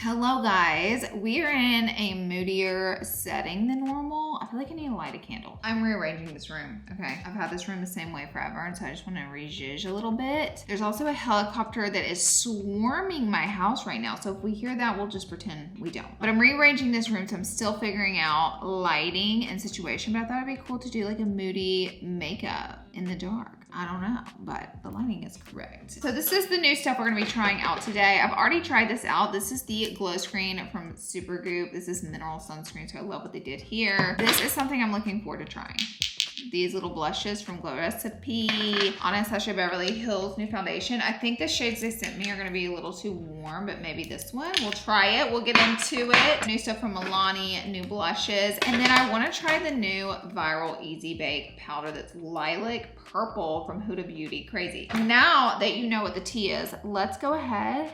Hello guys, we are in a moodier setting than normal. I feel like I need to light a candle. I'm rearranging this room, okay? I've had this room the same way forever, and so I just want to rejudge a little bit. There's also a helicopter that is swarming my house right now, so if we hear that, we'll just pretend we don't. But I'm rearranging this room, so I'm still figuring out lighting and situation, but I thought it'd be cool to do like a moody makeup in the dark. I don't know, but the lighting is correct. So this is the new stuff we're gonna be trying out today. I've already tried this out. This is the glow screen from Supergoop. This is mineral sunscreen, so I love what they did here. This is something I'm looking forward to trying. These little blushes from Glow Recipe, Anastasia Beverly Hills new foundation. I think the shades they sent me are gonna be a little too warm, but maybe this one. We'll try it, we'll get into it. New stuff from Milani, new blushes. And then I wanna try the new Viral Easy Bake powder that's lilac purple from Huda Beauty. Crazy. Now that you know what the tea is, let's go ahead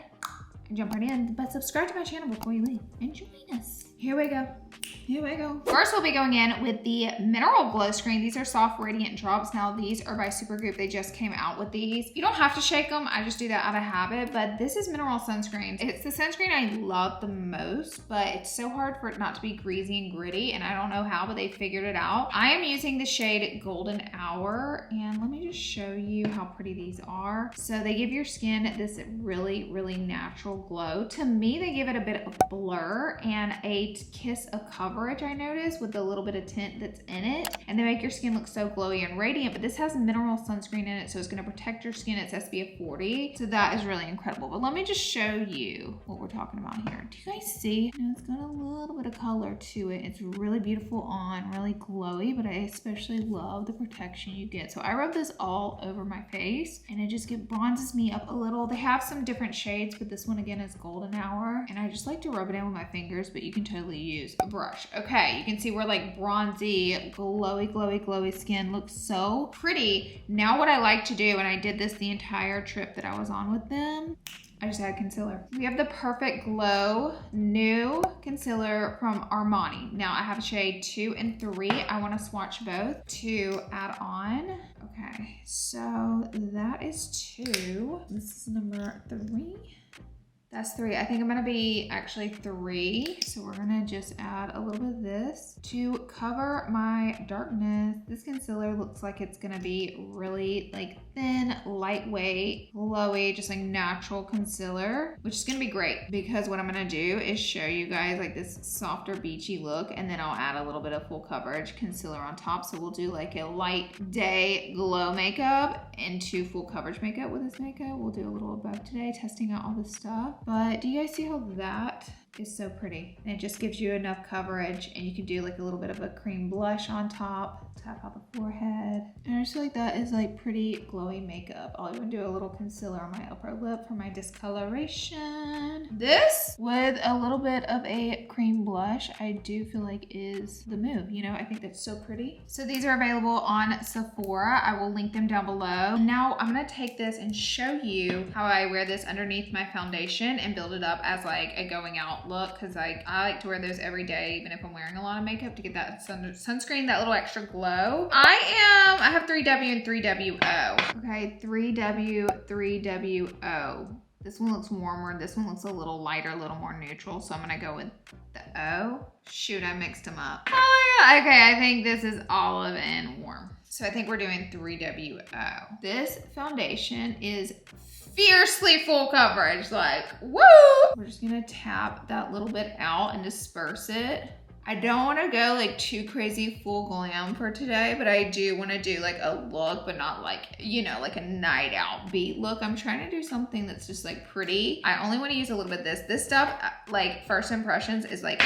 and jump right in. But subscribe to my channel before you leave and join us. Here we go. Here we go. First, we'll be going in with the Mineral Glow Screen. These are soft radiant drops. Now, these are by Supergoop. They just came out with these. You don't have to shake them. I just do that out of habit, but this is mineral sunscreen. It's the sunscreen I love the most, but it's so hard for it not to be greasy and gritty, and I don't know how, but they figured it out. I am using the shade Golden Hour, and let me just show you how pretty these are. So they give your skin this really, really natural glow. To me, they give it a bit of blur and a kiss of coverage, I noticed, with the little bit of tint that's in it, and they make your skin look so glowy and radiant. But this has mineral sunscreen in it, so it's going to protect your skin. It's SPF 40, so that is really incredible. But let me just show you what we're talking about here. Do you guys see? You know, it's got a little bit of color to it. It's really beautiful on, really glowy, but I especially love the protection you get. So I rub this all over my face, and it just bronzes me up a little. They have some different shades, but this one again is Golden Hour, and I just like to rub it in with my fingers, but you can totally use a brush. Okay, you can see we're like bronzy, glowy skin. Looks so pretty. Now what I like to do, and I did this the entire trip that I was on with them, I just add concealer. We have the Perfect Glow new concealer from Armani. Now I have shade 2 and 3. I want to swatch both to add on. Okay, so that is 2. This is number 3. That's 3. I think I'm gonna be actually 3. So we're gonna just add a little bit of this to cover my darkness. This concealer looks like it's gonna be really like thin, lightweight, glowy, just like natural concealer, which is gonna be great because what I'm gonna do is show you guys like this softer beachy look, and then I'll add a little bit of full coverage concealer on top. So we'll do like a light day glow makeup into full coverage makeup with this makeup. We'll do a little of both today, testing out all this stuff. But do you guys see how that is so pretty? And it just gives you enough coverage, and you can do like a little bit of a cream blush on top, tap out the forehead. And I just feel like that is like pretty glowy makeup. I'll even do a little concealer on my upper lip for my discoloration. This with a little bit of a cream blush, I do feel like is the move. You know, I think that's so pretty. So these are available on Sephora. I will link them down below. Now I'm gonna take this and show you how I wear this underneath my foundation and build it up as like a going out look, because I like to wear those every day, even if I'm wearing a lot of makeup, to get that sunscreen, that little extra glow. I have 3W and 3WO. Okay, 3W, 3WO. This one looks warmer. This one looks a little lighter, a little more neutral. So I'm gonna go with the O. Shoot, I mixed them up. Oh yeah, okay, I think this is olive and warm. So I think we're doing 3WO. This foundation is fiercely full coverage, like, woo! We're just gonna tap that little bit out and disperse it. I don't wanna go like too crazy full glam for today, but I do wanna do like a look, but not like, you know, like a night out beat look. I'm trying to do something that's just like pretty. I only wanna use a little bit of this. This stuff, like first impressions, is like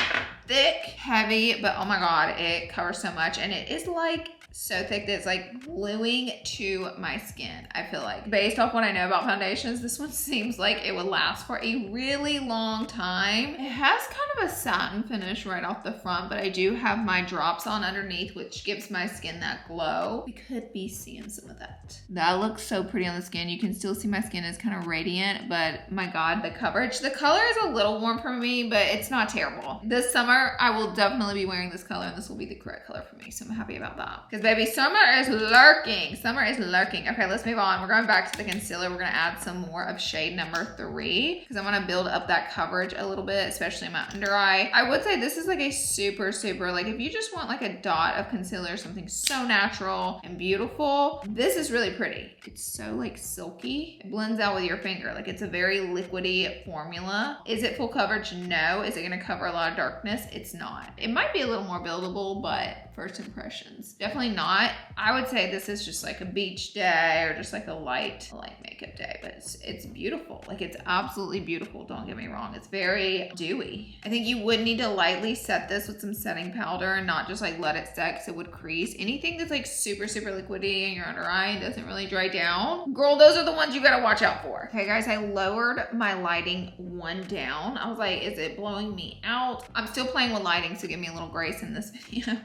thick, heavy, but oh my God, it covers so much. And it is like so thick that it's like gluing to my skin. I feel like, based off what I know about foundations, this one seems like it would last for a really long time. It has kind of a satin finish right off the front, but I do have my drops on underneath, which gives my skin that glow. We could be seeing some of that. That looks so pretty on the skin. You can still see my skin is kind of radiant, but my God, the coverage. The color is a little warm for me, but it's not terrible. This summer, I will definitely be wearing this color, and this will be the correct color for me, so I'm happy about that. Because Because baby, summer is lurking. Summer is lurking. Okay, let's move on. We're going back to the concealer. We're gonna add some more of shade number 3 because I wanna build up that coverage a little bit, especially in my under eye. I would say this is like a super, like if you just want like a dot of concealer, something so natural and beautiful, this is really pretty. It's so like silky. It blends out with your finger. Like it's a very liquidy formula. Is it full coverage? No. Is it gonna cover a lot of darkness? It's not. It might be a little more buildable, but first impressions, definitely not. I would say this is just like a beach day or just like a light makeup day, but it's beautiful. Like it's absolutely beautiful. Don't get me wrong. It's very dewy. I think you would need to lightly set this with some setting powder and not just like let it set because it would crease. Anything that's like super liquidy in your under eye and doesn't really dry down, girl, those are the ones you gotta watch out for. Okay guys, I lowered my lighting 1 down. I was like, is it blowing me out? I'm still playing with lighting, so give me a little grace in this video.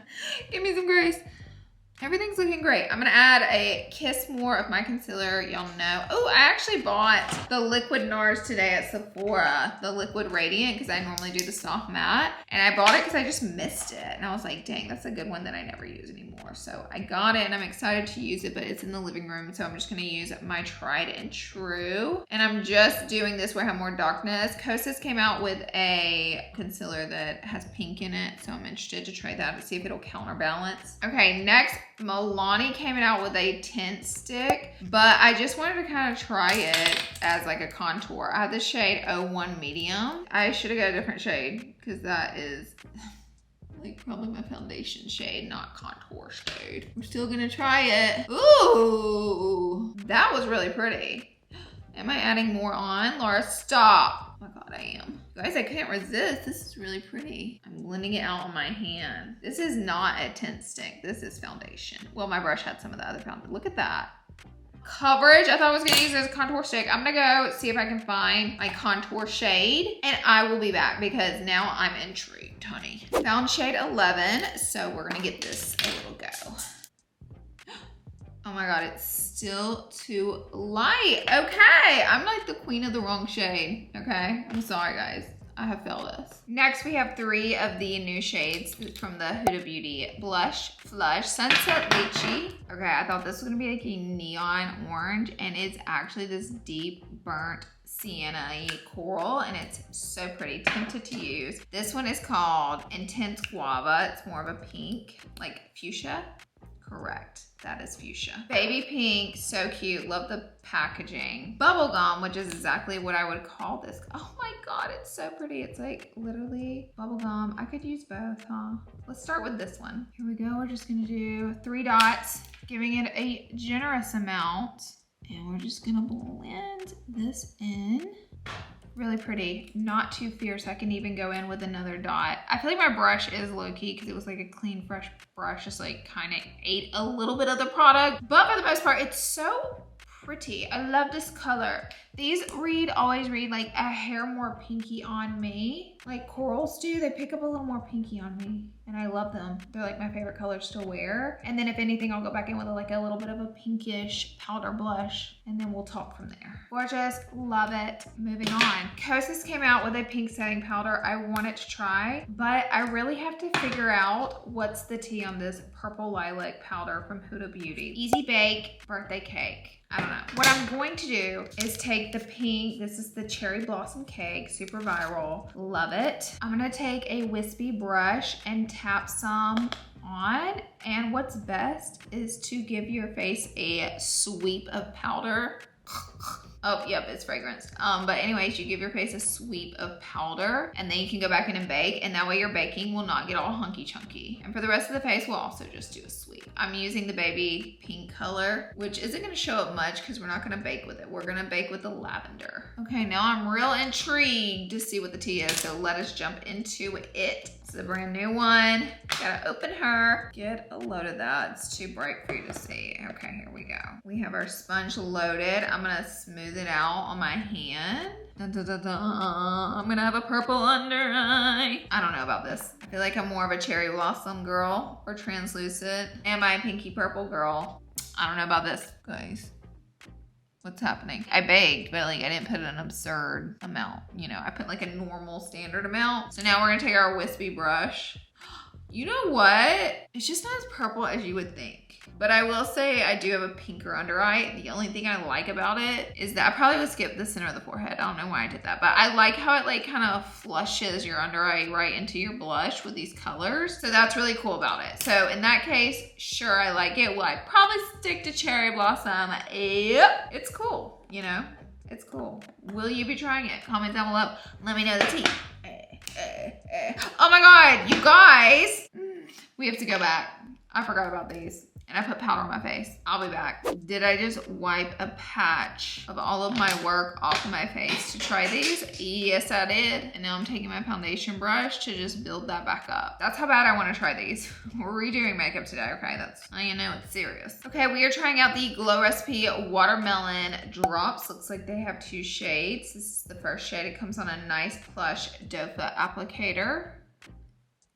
Give me some grace. Everything's looking great. I'm gonna add a kiss more of my concealer. Y'all know. Oh, I actually bought the liquid NARS today at Sephora, the liquid radiant, because I normally do the soft matte. And I bought it because I just missed it. And I was like, dang, that's a good one that I never use anymore. So I got it and I'm excited to use it, but it's in the living room. So I'm just gonna use my tried and true. And I'm just doing this where I have more darkness. Kosas came out with a concealer that has pink in it. So I'm interested to try that to see if it'll counterbalance. Okay, next, Milani came out with a tint stick, but I just wanted to kind of try it as like a contour. I have the shade 01 medium. I should have got a different shade because that is like probably my foundation shade, not contour shade. I'm still gonna try it. Ooh, that was really pretty. Am I adding more on? Laura, stop. Oh my God, I am. Guys, I can't resist. This is really pretty. I'm blending it out on my hand. This is not a tint stick. This is foundation. Well, my brush had some of the other foundation. Look at that. Coverage. I thought I was gonna use it as a contour stick. I'm gonna go see if I can find my contour shade and I will be back because now I'm intrigued, honey. Found shade 11, so we're gonna get this a little go. Oh my God, it's still too light. Okay, I'm like the queen of the wrong shade, okay? I'm sorry, guys. I have failed us. Next, we have 3 of the new shades from the Huda Beauty Blush Flush Sunset Lychee. Okay, I thought this was gonna be like a neon orange, and it's actually this deep burnt sienna-y coral, and it's so pretty, tinted to use. This one is called Intense Guava. It's more of a pink, like fuchsia. Correct. That is fuchsia. Baby pink, so cute. Love the packaging. Bubblegum, which is exactly what I would call this. Oh my God, it's so pretty. It's like literally bubblegum. I could use both, huh? Let's start with this one. Here we go. We're just gonna do 3 dots, giving it a generous amount. And we're just gonna blend this in. Really pretty, not too fierce. I can even go in with another dot. I feel like my brush is low-key because it was like a clean, fresh brush, just like kind of ate a little bit of the product. But for the most part, it's so pretty. I love this color. These always read like a hair more pinky on me. Like corals do, they pick up a little more pinky on me. And I love them. They're like my favorite colors to wear. And then if anything, I'll go back in with like a little bit of a pinkish powder blush. And then we'll talk from there. Gorgeous, love it. Moving on. Kosas came out with a pink setting powder I wanted to try, but I really have to figure out what's the tea on this purple lilac powder from Huda Beauty. Easy Bake Birthday Cake. I don't know. What I'm going to do is take the pink, this is the Cherry Blossom Cake, super viral, love it. I'm gonna take a wispy brush and tap some on, and what's best is to give your face a sweep of powder. Oh, yep, it's fragrance. But anyways, you give your face a sweep of powder and then you can go back in and bake, and that way your baking will not get all hunky chunky. And for the rest of the face, we'll also just do a sweep. I'm using the baby pink color, which isn't gonna show up much because we're not gonna bake with it. We're gonna bake with the lavender. Okay, now I'm real intrigued to see what the tea is, so let us jump into it. It's a brand new one. Gotta open her. Get a load of that. It's too bright for you to see. Okay, here we go. We have our sponge loaded. I'm gonna smooth it out on my hand. Dun, dun, dun, dun. I'm gonna have a purple under eye. I don't know about this. I feel like I'm more of a cherry blossom girl or translucent. Am I a pinky purple girl? I don't know about this, guys. What's happening? I baked, but like I didn't put an absurd amount. You know, I put like a normal standard amount. So now we're gonna take our wispy brush. You know what? It's just not as purple as you would think. But I will say I do have a pinker under eye. The only thing I like about it is that I probably would skip the center of the forehead. I don't know why I did that, but I like how it like kind of flushes your under eye right into your blush with these colors. So that's really cool about it. So in that case, sure, I like it. Will I probably stick to Cherry Blossom? Yep, it's cool, you know? It's cool. Will you be trying it? Comment down below. Let me know the tea. Oh my God, you guys. We have to go back. I forgot about these. And I put powder on my face. I'll be back. Did I just wipe a patch of all of my work off of my face to try these? Yes, I did. And now I'm taking my foundation brush to just build that back up. That's how bad I want to try these. We're redoing makeup today, okay? That's how you know it's serious. Okay, we are trying out the Glow Recipe Watermelon Drops. Looks like they have 2 shades. This is the first shade. It comes on a nice plush doe-foot applicator.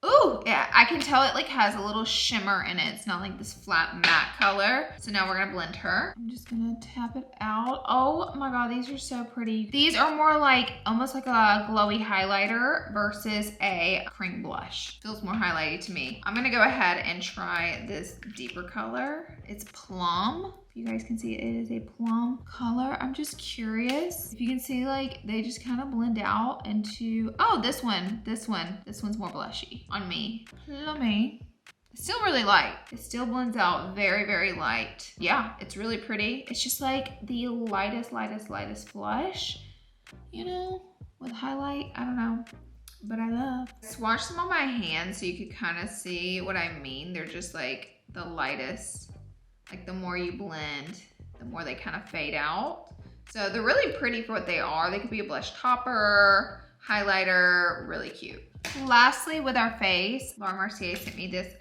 Ooh, yeah, I can tell it like has a little shimmer in it. It's not like this flat matte color. So now we're gonna blend her. I'm just gonna tap it out. Oh my God, these are so pretty. These are more like, almost like a glowy highlighter versus a cream blush. Feels more highlighty to me. I'm gonna go ahead and try this deeper color. It's Plum. You guys can see it is a plum color. I'm just curious if you can see like they just kind of blend out into, oh, this one's more blushy on me. Plummy. It's still really light. It still blends out very, very light. Yeah, it's really pretty. It's just like the lightest blush, you know, with highlight. I don't know, but I love. Swatch them on my hands so you could kind of see what I mean. They're just like the lightest. Like the more you blend, the more they kind of fade out. So they're really pretty for what they are. They could be a blush topper, highlighter, really cute. Lastly, with our face, Laura Mercier sent me this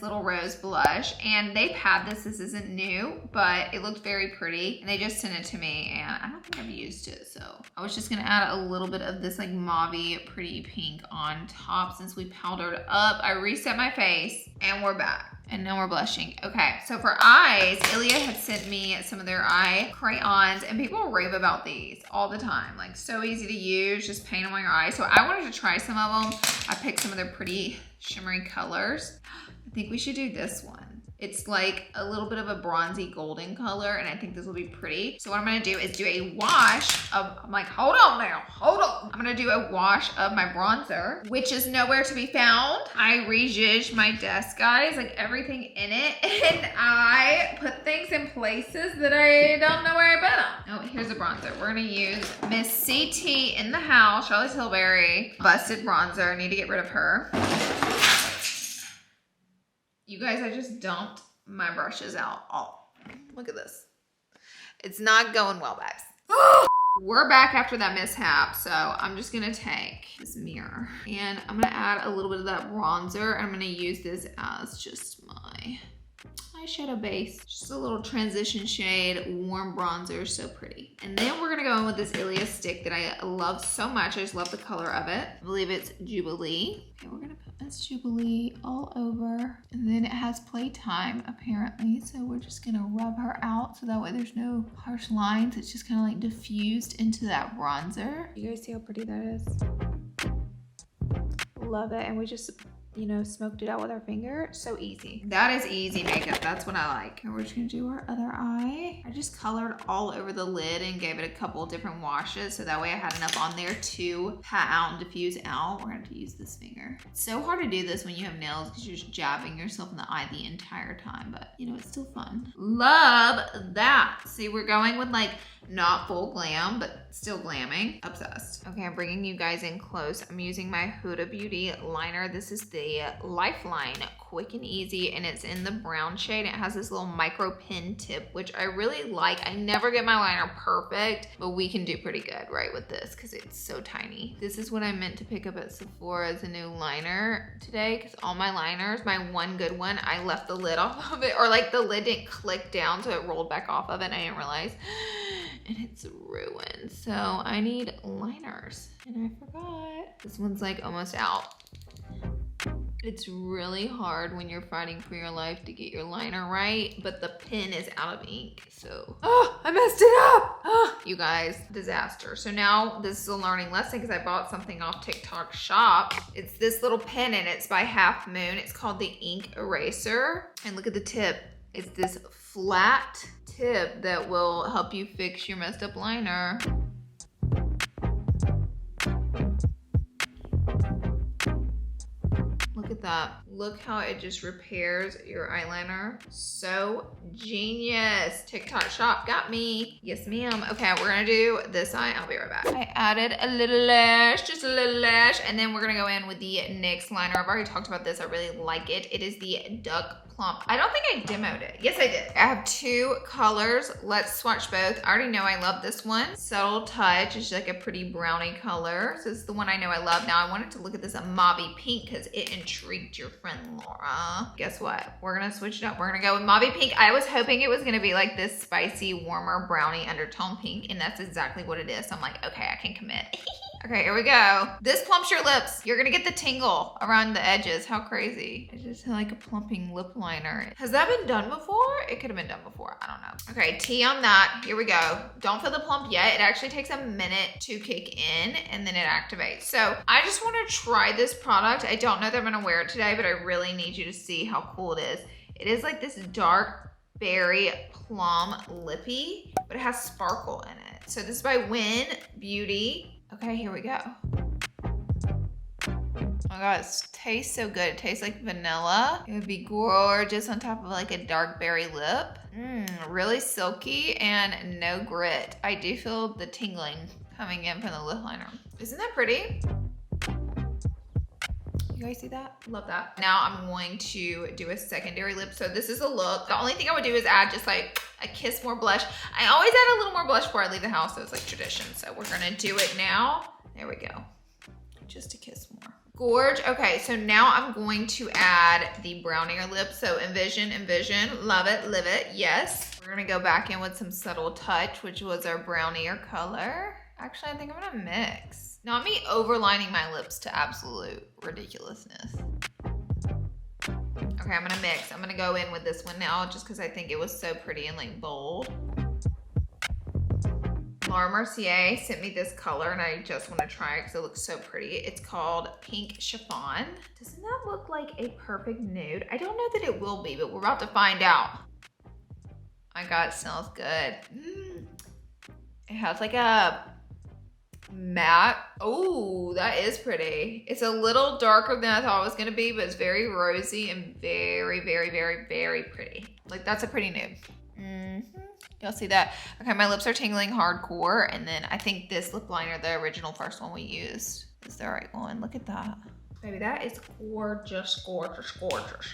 little rose blush, and they've had this. This isn't new, but it looked very pretty, and they just sent it to me, and I don't think I've used it, so I was just gonna add a little bit of this like mauvey pretty pink on top since we powdered up. I reset my face, and we're back. And now we're blushing. Okay, so for eyes, Ilia had sent me some of their eye crayons, and people rave about these all the time. Like, so easy to use, just paint them on your eyes. So I wanted to try some of them. I picked some of their pretty shimmery colors. I think we should do this one. It's like a little bit of a bronzy golden color, and I think this will be pretty. So what I'm gonna do is do a wash of, I'm like, hold on now, hold on. I'm gonna do a wash of my bronzer, which is nowhere to be found. I rejudged my desk, guys, like everything in it, and I put things in places that I don't know where I put them. Oh, here's a bronzer. We're gonna use Miss CT in the house, Charlotte Tilbury, busted bronzer. I need to get rid of her. You guys, I just dumped my brushes out. Oh, look at this. It's not going well, babes. We're back after that mishap, so I'm just gonna take this mirror and I'm gonna add a little bit of that bronzer. I'm gonna use this as just my eyeshadow base. Just a little transition shade, warm bronzer, so pretty. And then we're gonna go in with this Ilia stick that I love so much. I just love the color of it. I believe it's Jubilee. Okay, we're gonna put this Jubilee all over. And then it has playtime, apparently. So we're just gonna rub her out so that way there's no harsh lines. It's just kind of like diffused into that bronzer. You guys see how pretty that is? Love it. And we just, you know, smoked it out with our finger. So easy. That is easy makeup. That's what I like. And we're just gonna do our other eye. I just colored all over the lid and gave it a couple of different washes so that way I had enough on there to pat out and diffuse out. We're gonna have to use this finger. It's so hard to do this when you have nails because you're just jabbing yourself in the eye the entire time, but you know, it's still fun. Love that. See, we're going with like not full glam, but still glamming. Obsessed. Okay, I'm bringing you guys in close. I'm using my Huda Beauty liner. This is the Lifeline Quick and Easy, and it's in the brown shade. It has this little micro pin tip, which I really like. I never get my liner perfect, but we can do pretty good right with this because it's so tiny. This is what I meant to pick up at Sephora as a new liner today, because all my liners, my one good one, I left the lid off of it, or like the lid didn't click down, so it rolled back off of it, and I didn't realize. And it's ruined. So I need liners. And I forgot. This one's like almost out. It's really hard when you're fighting for your life to get your liner right, but the pen is out of ink, so. Oh, I messed it up. Oh, you guys, disaster. So now this is a learning lesson because I bought something off TikTok shop. It's this little pen and it's by Half Moon. It's called the Ink Eraser. And look at the tip. It's this flat tip that will help you fix your messed up liner. Look at that. Look how it just repairs your eyeliner. So genius. TikTok shop got me. Yes, ma'am. Okay, we're gonna do this eye. I'll be right back. I added a little lash, just a little lash, and then we're gonna go in with the NYX liner. I've already talked about this. I really like it. It is the Duck Plump. I don't think I demoed it. Yes, I did. I have two colors. Let's swatch both. I already know I love this one. Subtle Touch. It's like a pretty brownie color. So this is the one I know I love. Now I wanted to look at this mauvey pink because it intrigued your friend Laura. Guess what? We're gonna switch it up. We're gonna go with mauvey pink. I was hoping it was gonna be like this spicy, warmer brownie undertone pink, and that's exactly what it is. So I'm like, okay, I can commit. Okay, here we go. This plumps your lips. You're gonna get the tingle around the edges. How crazy. I just like a plumping lip liner. Has that been done before? It could have been done before. I don't know. Okay, tea on that. Here we go. Don't feel the plump yet. It actually takes a minute to kick in and then it activates. So I just wanna try this product. I don't know that I'm gonna wear it today, but I really need you to see how cool it is. It is like this dark berry plum lippy, but it has sparkle in it. So this is by Win Beauty. Okay, here we go. Oh my god, it tastes so good. It tastes like vanilla. It would be gorgeous on top of like a dark berry lip. Really silky and no grit. I do feel the tingling coming in from the lip liner. Isn't that pretty? You guys see that? Love that. Now I'm going to do a secondary lip. So this is a look. The only thing I would do is add just like a kiss more blush. I always add a little more blush before I leave the house. So it's like tradition. So we're gonna do it now. There we go. Just a kiss more. Gorge. Okay, so now I'm going to add the brownier lip. So envision, love it, live it, yes. We're gonna go back in with some Subtle Touch, which was our brownier color. Actually, I think I'm gonna mix. Not me overlining my lips to absolute ridiculousness. Okay, I'm gonna mix. I'm gonna go in with this one now just because I think it was so pretty and like bold. Laura Mercier sent me this color and I just want to try it because it looks so pretty. It's called Pink Chiffon. Doesn't that look like a perfect nude? I don't know that it will be, but we're about to find out. My god, it smells good. It has like a matte. Oh, that is pretty. It's a little darker than I thought it was gonna be, but it's very rosy and very, very, very, very pretty. Like that's a pretty nude. Y'all see that? Okay, my lips are tingling hardcore, and then I think this lip liner, the original first one we used, is the right one. Look at that. Baby, that is gorgeous, gorgeous, gorgeous.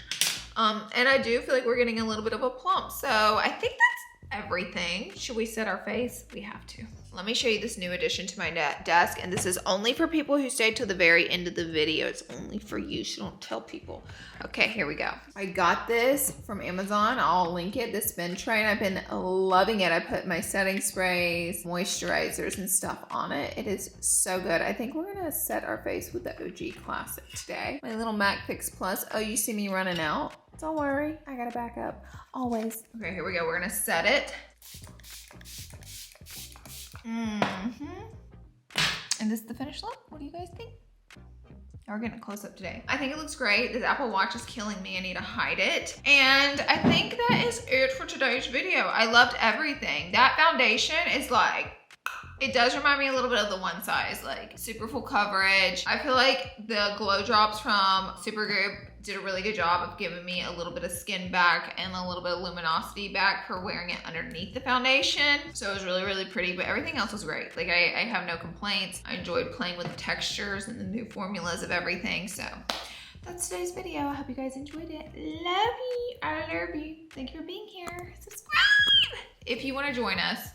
And I do feel like we're getting a little bit of a plump, so I think that's everything. Should we set our face? We have to. Let me show you this new addition to my desk, and this is only for people who stay till the very end of the video. It's only for you, so don't tell people. Okay, here we go. I got this from Amazon. I'll link it, this spin tray, and I've been loving it. I put my setting sprays, moisturizers, and stuff on it. It is so good. I think we're gonna set our face with the OG Classic today. My little MAC Fix Plus. Oh, you see me running out? Don't worry, I got a backup, always. Okay, here we go. We're gonna set it. And this is the finished look. What do you guys think? We're getting a close up today. I think it looks great. This Apple Watch is killing me. I need to hide it. And I think that is it for today's video. I loved everything. That foundation is like, it does remind me a little bit of the One Size, like super full coverage. I feel like the glow drops from Supergoop did a really good job of giving me a little bit of skin back and a little bit of luminosity back for wearing it underneath the foundation. So it was really, really pretty, but everything else was great. Like I have no complaints. I enjoyed playing with the textures and the new formulas of everything. So that's today's video. I hope you guys enjoyed it. Love you. I love you. Thank you for being here. Subscribe if you want to join us